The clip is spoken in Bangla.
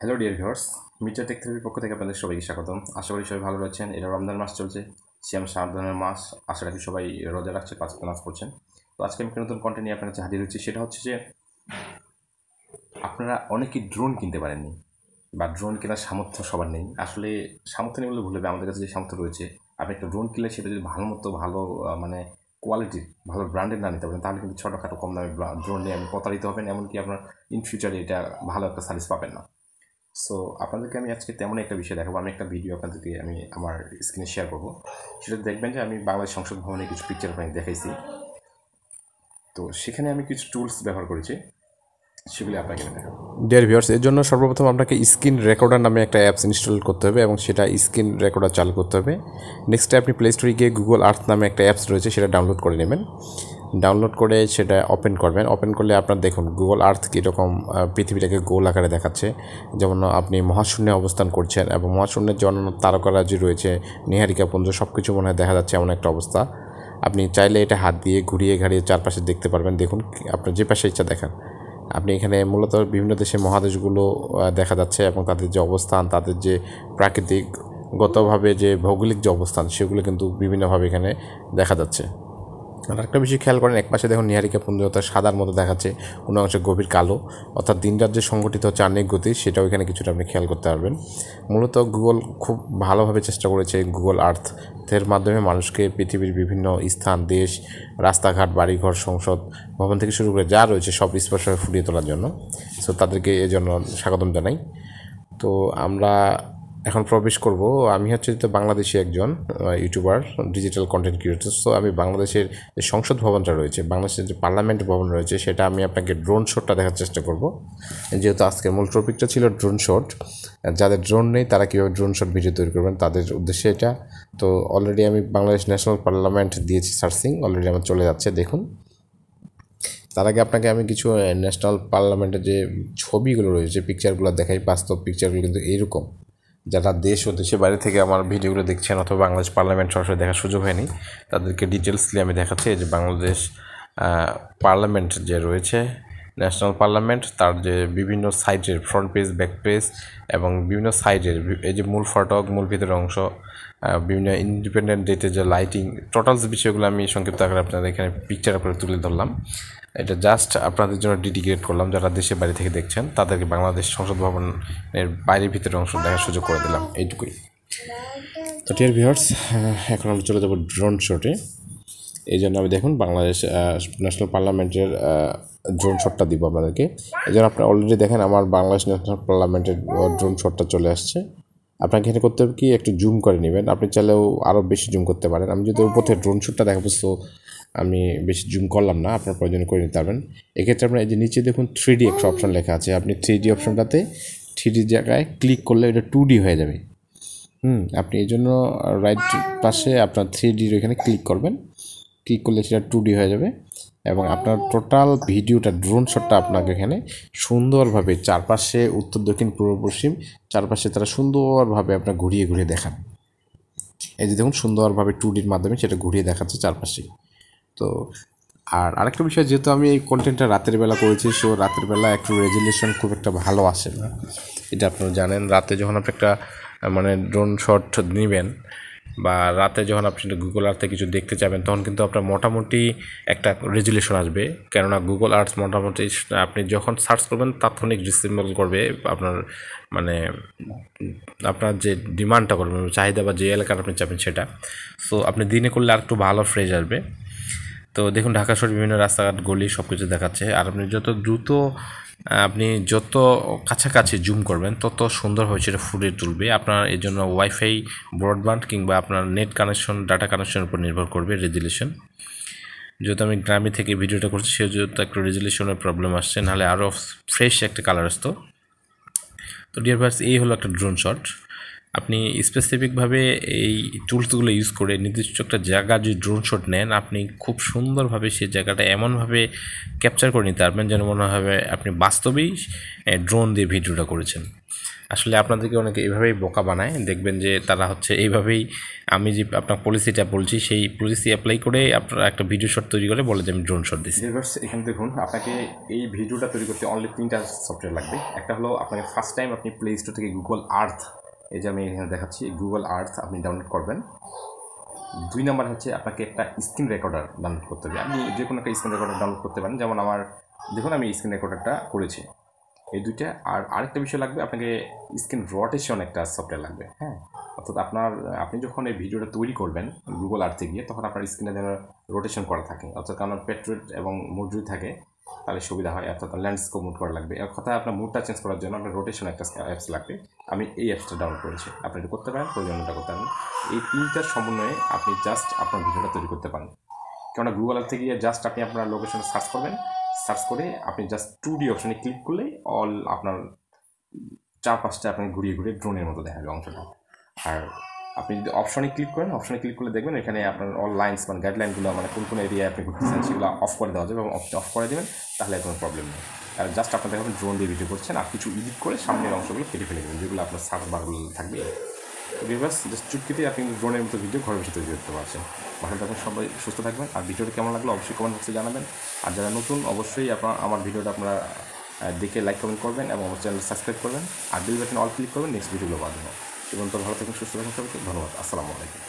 Hello dear viewers, Mirza tech থেরাপির পক্ষ থেকে আপনাদের সবাইকে স্বাগতম। আশা করি সবাই ভালো রয়েছেন। এটা রমজান মাস চলছে, সিয়াম সাধনার মাস। আশা রাখি সবাই রোজা রাখছে, 5 ওয়াক্ত নামাজ পড়ছেন। তো আজকে আমি একটা নতুন কন্টেন্ট নিয়ে আপনার কাছে হাজির হচ্ছি। সেটা হচ্ছে যে আপনারা অনেকেই ড্রোন কিনতে পারেননি বা ড্রোন কেনার সামর্থ্য সবার নেই। আসলে সামর্থ্য নেই বলে ভুল হবে, আমাদের কাছে যে সামর্থ্য রয়েছে, আপনি একটা ড্রোন কিনলে সেটা যদি ভালো মানে কোয়ালিটির ভালো ব্র্যান্ডের না নিতে পারেন, তাহলে কিন্তু ছোটোখাটো কম দামে ড্রোন নিয়ে আপনি প্রতারিত হবেন, এমনকি আপনার ইন ফিউচারে এটা ভালো একটা সার্ভিস পাবেন না। সো আপনাদেরকে আমি আজকে তেমন একটা বিষয় দেখাবো। আমি একটা ভিডিও আপনাদেরকে আমি আমার স্ক্রিনে শেয়ার করবো। সেটা দেখবেন যে আমি বাংলাদেশ সংসদ ভবনে কিছু পিকচার আপনাকে দেখাইছি। তো সেখানে আমি কিছু টুলস ব্যবহার করেছি, সেগুলি আপনাকে দেখাবো। ডিয়ার ভিউয়ার্স, এর জন্য সর্বপ্রথম আপনাকে স্ক্রিন রেকর্ডার নামে একটা অ্যাপস ইনস্টল করতে হবে এবং সেটা স্ক্রিন রেকর্ডার চালু করতে হবে। নেক্সটে আপনি প্লে স্টোরে গিয়ে গুগল আর্থ নামে একটা অ্যাপস রয়েছে, সেটা ডাউনলোড করে নেবেন। ডাউনলোড করে সেটা ওপেন করবেন। ওপেন করলে আপনার দেখুন গুগল আর্থ কীরকম পৃথিবীটাকে গোল আকারে দেখাচ্ছে। যেমন আপনি মহাশূন্যে অবস্থান করছেন এবং মহাশূন্যের যে অন্যান্য তারকারাজি রয়েছে, নীহারিকাপুঞ্জ, সব কিছু মনে হয় দেখা যাচ্ছে এমন একটা অবস্থা। আপনি চাইলে এটা হাত দিয়ে ঘুরিয়ে ঘাড়িয়ে চারপাশে দেখতে পারবেন। দেখুন আপনার যে পাশে ইচ্ছা দেখান। আপনি এখানে মূলত বিভিন্ন দেশের মহাদেশগুলো দেখা যাচ্ছে এবং তাদের যে অবস্থান, তাদের যে প্রাকৃতিকগতভাবে যে ভৌগোলিক যে অবস্থান, সেগুলো কিন্তু বিভিন্নভাবে এখানে দেখা যাচ্ছে। আর একটা বিষয় খেয়াল করেন, একপাশে দেখুন নীহারিকাপুঞ্জ অর্থাৎ সাদার মতো দেখাচ্ছে, কোনো অংশে গভীর কালো, অর্থাৎ দিনরাত যে সংগঠিত হচ্ছে আহ্নিক গতি, সেটাও এখানে কিছুটা আপনি খেয়াল করতে পারবেন। মূলত গুগল খুব ভালোভাবে চেষ্টা করেছে গুগল আর্থের মাধ্যমে মানুষকে পৃথিবীর বিভিন্ন স্থান, দেশ, রাস্তাঘাট, বাড়িঘর, সংসদ ভবন থেকে শুরু করে যা রয়েছে সব স্পষ্টভাবে ফুটিয়ে তোলার জন্য। সো তাদেরকে এই জন্য স্বাগতম জানাই। তো আমরা এখন প্রবেশ করব। আমি হচ্ছে তো বাংলাদেশি একজন YouTuber, digital content creator. So আমি বাংলাদেশের যে সংসদ ভবনটা রয়েছে, বাংলাদেশের যে পার্লামেন্ট ভবন রয়েছে, সেটা আমি আপনাকে ড্রোন শটটা দেখার চেষ্টা করব। যেহেতু আজকের মূল টপিকটা ছিল ড্রোন শট, যাদের ড্রোন নেই তারা কীভাবে ড্রোন শট ভিডিও তৈরি করবেন তাদের উদ্দেশ্যে এটা। তো অলরেডি আমি বাংলাদেশ ন্যাশনাল পার্লামেন্ট দিয়েছি সার্চিং, অলরেডি আমার চলে যাচ্ছে, দেখুন। তার আগে আপনাকে আমি কিছু ন্যাশনাল পার্লামেন্টের যে ছবিগুলো রয়েছে, পিকচারগুলো দেখাই। বাস্তব পিকচারগুলো কিন্তু এইরকম। যারা দেশ ও দেশের বাইরে থেকে আমার ভিডিওগুলো দেখছেন অথবা বাংলাদেশ পার্লামেন্ট সরাসরি দেখার সুযোগ হয়নি, তাদেরকে ডিটেলসলি আমি দেখাচ্ছি। এই যে বাংলাদেশ পার্লামেন্ট যে রয়েছে, ন্যাশনাল পার্লামেন্ট, তার যে বিভিন্ন সাইডের ফ্রন্ট পেজ, ব্যাক পেজ এবং বিভিন্ন সাইডের এই যে মূল ফটক, মূল ভিতরের অংশ, বিভিন্ন ইন্ডিপেন্ডেন্ট ডেটে যে লাইটিং, টোটালস বিষয়গুলো আমি সংক্ষিপ্ত আকারে আপনাদের এখানে পিকচার করে তুলে ধরলাম। এটা জাস্ট আপনাদের জন্য ডেডিকেট করলাম। যারা দেশের বাইরে থেকে দেখছেন তাদেরকে বাংলাদেশ সংসদ ভবনের বাইরের ভিতরের অংশ দেখার সুযোগ করে দিলাম, এইটুকুই। তো ডিয়ার ভিউয়ার্স, এখন আমি চলে যাবো ড্রোন শটে। এই জন্য আমি দেখুন বাংলাদেশ ন্যাশনাল পার্লামেন্টের ড্রোন শটটা দিব আপনাদেরকে। এই জন্য আপনারা অলরেডি দেখেন আমার বাংলাদেশ ন্যাশনাল পার্লামেন্টের ড্রোন শটটা চলে আসছে। আপনাকে এখানে করতে হবে কি, একটু জুম করে নেবেন। আপনি চাইলেও আরও বেশি জুম করতে পারেন। আমি যদি উপর থেকে ড্রোন শটটা দেখাবো, সো আমি বেশি জুম করলাম না, আপনার প্রয়োজন করে নিতে পারবেন। এক্ষেত্রে আপনার এই যে নিচে দেখুন 3D একটা অপশন লেখা আছে, আপনি 3D অপশনটাতে 3D জায়গায় ক্লিক করলে এটা 2D হয়ে যাবে। আপনি এই জন্য রাইট পাশে আপনার 3Dর এখানে ক্লিক করবেন। ক্লিক করলে সেটা 2D হয়ে যাবে এবং আপনার টোটাল ভিডিওটা, ড্রোন শটটা আপনাকে এখানে সুন্দরভাবে চারপাশে, উত্তর, দক্ষিণ, পূর্ব, পশ্চিম, চারপাশে তারা সুন্দরভাবে আপনার ঘুরিয়ে ঘুরিয়ে দেখান। এই যে দেখুন সুন্দরভাবে 2Dর মাধ্যমে সেটা ঘুরিয়ে দেখাচ্ছে চারপাশে। তো আর আরেকটা বিষয়, যেহেতু আমি এই কন্টেন্টটা রাতের বেলা করেছি, সো রাতের বেলা একটু রেজুলেশন খুব একটা ভালো আসে না, এটা আপনারা জানেন। রাতে যখন আপনি একটা মানে ড্রোন শট নেবেন বা রাতে যখন আপনি গুগল আর্থে কিছু দেখতে চাবেন, তখন কিন্তু আপনার মোটামুটি একটা রেজুলেশন আসবে। কেননা গুগল আর্থ মোটামুটি আপনি যখন সার্চ করবেন তাৎক্ষণিক রিসেম্বল করবে আপনার মানে আপনার যে ডিমান্ডটা করবেন, চাহিদা বা যে এলাকার আপনি চাবেন সেটা। সো আপনি দিনে করলে আর একটু ভালো ফ্রেশ আসবে। তো দেখুন ঢাকা শহর বিভিন্ন রাস্তাঘাট, গলি সব কিছু দেখাচ্ছে। আর আপনি যত দ্রুত, আপনি যত কাছাকাছি জুম করবেন তত সুন্দরভাবে সেটা ফুটিয়ে তুলবে। আপনার এই জন্য ওয়াইফাই, ব্রডব্যান্ড কিংবা আপনার নেট কানেকশন, ডাটা কানেকশনের উপর নির্ভর করবে রেজুলেশন। যেহেতু আমি গ্রামে থেকে ভিডিওটা করছি, সেহেতু একটু রেজুলেশনের প্রবলেম আসছে, নাহলে আরও ফ্রেশ একটা কালার আসতো। তো ডিয়ার ভাইস, এই হলো একটা ড্রোন শট। আপনি স্পেসিফিকভাবে এই টুলসগুলো ইউজ করে নির্দিষ্ট একটা জায়গা যদি ড্রোন শট নেন, আপনি খুব সুন্দরভাবে সেই জায়গাটা এমনভাবে ক্যাপচার করে নিতে পারবেন যেন মনে হবে আপনি বাস্তবেই ড্রোন দিয়ে ভিডিওটা করেছেন। আসলে আপনাদেরকে অনেকে এইভাবেই বোকা বানায়, দেখবেন যে তারা হচ্ছে এইভাবেই আমি যে আপনার পলিসিটা বলছি সেই পলিসি অ্যাপ্লাই করে আপনারা একটা ভিডিও শট তৈরি করে বলে যে আমি ড্রোন শট দিচ্ছি। এখানে দেখুন, আপনাকে এই ভিডিওটা তৈরি করতে অনলি 3টা সফটওয়্যার লাগবে। একটা হলো আপনাকে ফার্স্ট টাইম আপনি প্লে স্টোর থেকে গুগল আর্থ, এই যে আমি এখানে দেখাচ্ছি গুগল আর্থ আপনি ডাউনলোড করবেন। 2 নাম্বার হচ্ছে আপনাকে একটা স্ক্রিন রেকর্ডার ডাউনলোড করতে হবে। আপনি যে কোনো একটা স্ক্রিন রেকর্ডার ডাউনলোড করতে পারেন, যেমন আমার দেখুন আমি স্ক্রিন রেকর্ডারটা করেছি, এই দুইটা। আর আরেকটা বিষয় লাগবে, আপনাকে স্ক্রিন রোটেশন একটা সফটওয়্যার লাগবে। হ্যাঁ, অর্থাৎ আপনি যখন এই ভিডিওটা তৈরি করবেন গুগল আর্থে গিয়ে, তখন আপনার স্ক্রিনে যেন রোটেশন করা থাকে, অর্থাৎ আপনার পেট্রোল এবং মুড যদি থাকে তাহলে সুবিধা হয়, অর্থাৎ ল্যান্ডস্কেপ মুড করা লাগবে। এক কথা আপনার মুডটা চেঞ্জ করার জন্য আপনার রোটেশন একটা অ্যাপস লাগবে। আমি এই অ্যাপসটা ডাউনলোড করেছি, আপনি এটা করতে পারেন, প্রয়োজনটা করতে পারেন। এই 3টার সমন্বয়ে আপনি জাস্ট আপনার ভিডিওটা তৈরি করতে পারেন। কেননা গুগল আর্থে গিয়ে জাস্ট আপনি আপনার লোকেশন সার্চ করবেন, সার্চ করে আপনি জাস্ট 2D অপশানে ক্লিক করলেই অল আপনার 4-5টা আপনাকে ঘুরিয়ে ঘুরিয়ে ড্রোনের মতো দেখা যাবে অংশটা। আর আপনি যদি অপশনে ক্লিক করেন, অপশনে ক্লিক করলে দেখবেন এখানে আপনার অল লাইন্স মানে গাইডলাইনগুলো মানে কোন কোন এরিয়ায় আপনি ঘুরতেছেন সেগুলো অফ করে দেওয়া যাবে, এবং অফ করে দেবেন, তাহলে কোনো প্রবলেম নেই। আর জাস্ট আপনার দেখাবেন ড্রোন দিয়ে ভিডিও করছেন, আর কিছু এডিট করে সামনের অংশগুলো কেটে ফেলে দেবেন, যেগুলো আপনার সার্চ বারগুলো থাকবে। তো ভিউয়ার্স, জাস্ট চুটকিতে আপনি ড্রোনের মতো ভিডিও ঘরে বসে তৈরি করতে পারছেন। ভালো থাকবেন, সবাই সুস্থ থাকবেন। আর ভিডিওটা কেমন লাগলো অবশ্যই কমেন্ট বক্সে জানাবেন। আর যারা নতুন অবশ্যই আমার ভিডিওটা আপনারা দেখে লাইক কমেন্ট করবেন এবং আমার চ্যানেল সাবস্ক্রাইব করবেন, আর বেল বাটন অল ক্লিক করবেন নেক্সট ভিডিওগুলো পাওয়ার জন্য। এবং তো ভালো থাকুন, সুস্থ থাকুন, সবাইকে ধন্যবাদ। আসসালামু আলাইকুম।